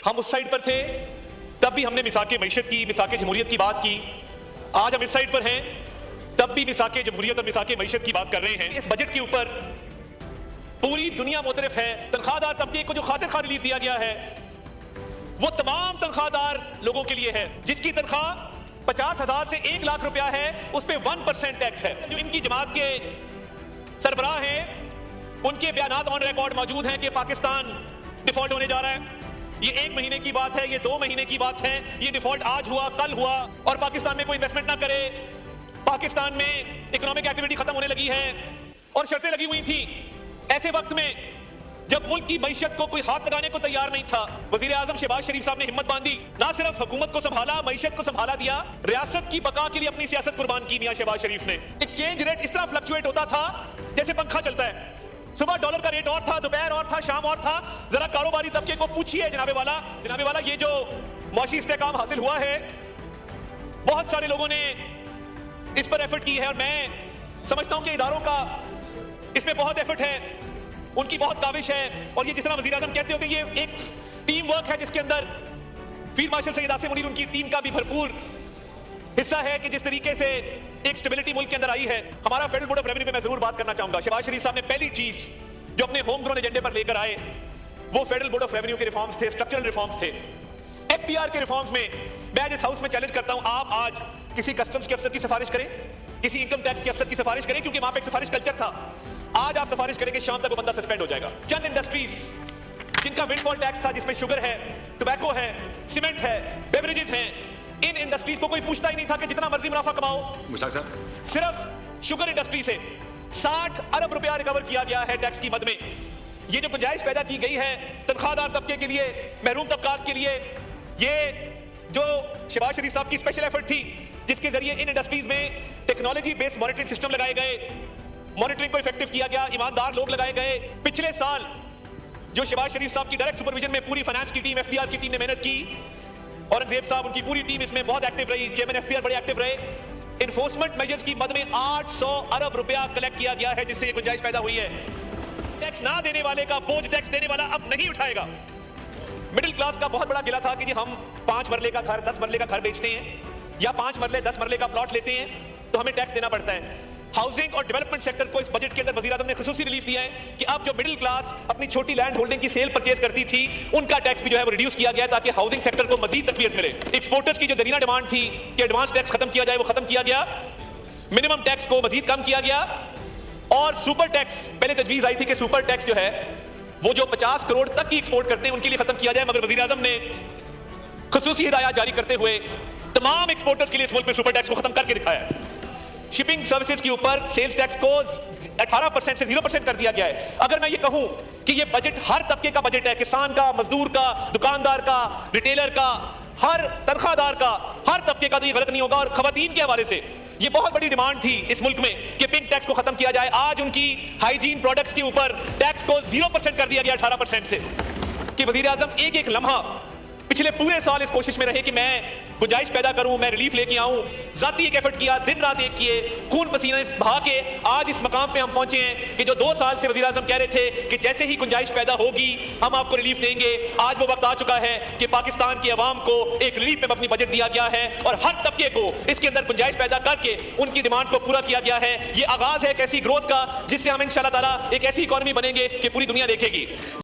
हम उस साइड पर थे तब भी हमने मिसाके मईशत की, मिसाके जमहूरियत की बात की। आज हम इस साइड पर हैं तब भी मिसाके जमहूरियत और मिसाके मईशत की बात कर रहे हैं। इस बजट के ऊपर पूरी दुनिया मुतरफ है। तनख्वाहदार तबके को जो खातिर खा रिलीफ दिया गया है वो तमाम तनख्वाहदार लोगों के लिए है। जिसकी तनख्वाह 50,000 से 1 लाख रुपया है उस पे 1% टैक्स है। जो इनकी जमात के सरबराह हैं उनके बयानात ऑन रिकॉर्ड मौजूद हैं कि पाकिस्तान डिफॉल्ट होने जा रहा है। ये 1 महीने की बात है, ये 2 महीने की बात है। ये डिफॉल्ट आज हुआ, कल हुआ और पाकिस्तान में कोई इन्वेस्टमेंट ना करे, पाकिस्तान में इकोनॉमिक एक्टिविटी खत्म होने लगी है और शर्तें लगी हुई थी। ऐसे वक्त में जब मुल्क की मईशत को कोई हाथ लगाने को तैयार नहीं था, वजीर आजम शहबाज शरीफ साहब ने हिम्मत बांधी, ना सिर्फ हुकूमत को संभाला, मईशत को संभाला दिया, रियासत की बका के लिए अपनी सियासत कुर्बान की मियां शहबाज शरीफ ने। एक्सचेंज रेट इस तरह फ्लक्चुएट होता था जैसे पंखा चलता है। सुबह डॉलर का रेट और था, दोपहर और था, शाम और था। जरा कारोबारी तबके को पूछिए जनाबे वाला ये जो मौशी इस्तेकाम हासिल हुआ है, बहुत सारे लोगों ने इस पर एफर्ट की है और मैं समझता हूं कि इदारों का इसमें बहुत एफर्ट है, उनकी बहुत काविश है। और ये जिस तरह वजीर आजम कहते होते ये एक टीम वर्क है जिसके अंदर फील्ड मार्शल सैयद आसिम मुनीर उनकी टीम का भी भरपूर हिस्सा है कि जिस तरीके से एक स्टेबिलिटी मुल्क के अंदर आई है। हमारा फेडरल बोर्ड ऑफ रेवेन्यू पे मैं जरूर बात करना चाहूंगा। शहबाज शरीफ साहब ने पहली चीज जो अपने होम ग्रोन एजेंडे पर लेकर आए वो फेडरल बोर्ड ऑफ रेवेन्यू के रिफॉर्म्स थे, स्ट्रक्चरल रिफॉर्म्स थे। एफपीआर के रिफॉर्म्स में मैं इस हाउस में चैलेंज करता हूं, आप आज किसी कस्टम्स के अफसर की सिफारिश करें, किसी इनकम टैक्स के अफसर की सिफारिश करें, क्योंकि वहां पे एक सिफारिश कल्चर था। आज आप सिफारिश करेंगे, शाम तक वो बंदा सस्पेंड हो जाएगा। चंद इंडस्ट्रीज जिनका विंडफॉल टैक्स था, जिसमें शुगर है, टोबैको है, सीमेंट है, बेवरेजेस हैं, इन इंडस्ट्रीज को कोई पूछता ही नहीं था कि जितना मर्जी मुनाफा कमाओ। मुश्ताक साहब, सिर्फ शुगर इंडस्ट्री से 60 अरब रुपया रिकवर किया गया है टैक्स की मद में। ये जो गुंजाइश पैदा की गई है तनख्वाहदार तबके के लिए, महरूम तबकात के लिए, ये जो शहबाज शरीफ साहब की स्पेशल एफर्ट थी जिसके जरिए इन इंडस्ट्रीज में टेक्नोलॉजी बेस्ड मॉनिटरिंग सिस्टम लगाए गए, मॉनिटरिंग को इफेक्टिव किया गया, ईमानदार लोग लगाए गए। पिछले साल जो शहबाज शरीफ साहब की डायरेक्ट सुपरविजन में पूरी फाइनेंस की टीम, एफपीआर की टीम ने मेहनत की, औरंगजेब साहब उनकी पूरी टीम इसमें बहुत एक्टिव रही, चेयरमैन एफपीआर बड़े एक्टिव रहे। इन्फोर्समेंट मेजर्स की मद में 800 अरब रुपया कलेक्ट किया गया है जिससे ये गुंजाइश पैदा हुई है। टैक्स ना देने वाले का बोझ टैक्स देने वाला अब नहीं उठाएगा। मिडिल क्लास का बहुत बड़ा गिला था कि जी हम 5 मरले का घर, 10 मरले का घर बेचते हैं या 5 मरले 10 मरले का प्लॉट लेते हैं तो हमें टैक्स देना पड़ता है। हाउसिंग और डेवलपमेंट सेक्टर को इस बजट के अंदर वजीर आजम ने खुसूसी रिलीफ दिया है कि अब जो मिडिल क्लास अपनी छोटी लैंड होल्डिंग की सेल परचेज करती थी उनका टैक्स भी जो है वो रिड्यूस किया गया ताकि हाउसिंग सेक्टर को मजीद तकवीत मिले। एक्सपोर्टर्स की जो दरीना डिमांड थी कि एडवांस टैक्स खत्म किया जाए वो खत्म किया गया, मिनिमम टैक्स को मजीद कम किया गया और सुपर टैक्स, पहले तजवीज आई थी कि सुपर टैक्स जो है वो जो 50 करोड़ तक की एक्सपोर्ट करते हैं उनके लिए खत्म किया जाए, मगर वजीर आजम ने खुसूसी हिदायत जारी करते हुए तमाम एक्सपोर्टर्स के लिए इस मुल्क में सुपर टैक्स को खत्म करके दिखाया। शिपिंग सर्विसेज के ऊपर सेल्स टैक्स को 18% से 0% कर दिया गया है। अगर मैं ये कहूं कि ये बजट हर तबके का बजट है, किसान का, मजदूर का, दुकानदार का, रिटेलर का, हर तनख्वाहदार का, हर तबके का, तो ये गलत नहीं होगा। और खवातीन के हवाले से ये बहुत बड़ी डिमांड थी इस मुल्क में कि पिंक टैक्स को खत्म किया जाए। आज उनकी हाइजीन प्रोडक्ट्स के ऊपर टैक्स को 0% कर दिया गया 18% से। कि वजीर आजम एक एक लम्हा पिछले पूरे साल इस कोशिश में रहे कि मैं गुंजाइश पैदा करूं, मैं रिलीफ लेके आऊं, जाती एक एफर्ट किया, दिन रात एक किए, खून पसीना बहा के आज इस मकाम पे हम पहुंचे हैं कि जो 2 साल से वजीर आजम कह रहे थे कि जैसे ही गुंजाइश पैदा होगी हम आपको रिलीफ देंगे। आज वो वक्त आ चुका है कि पाकिस्तान की आवाम को एक रिलीफ में अपनी बजट दिया गया है और हर तबके को इसके अंदर गुंजाइश पैदा करके उनकी डिमांड को पूरा किया गया है। ये आगाज है एक ऐसी ग्रोथ का जिससे हम इंशाअल्लाह ताला एक ऐसी इकॉनमी बनेंगे कि पूरी दुनिया देखेगी।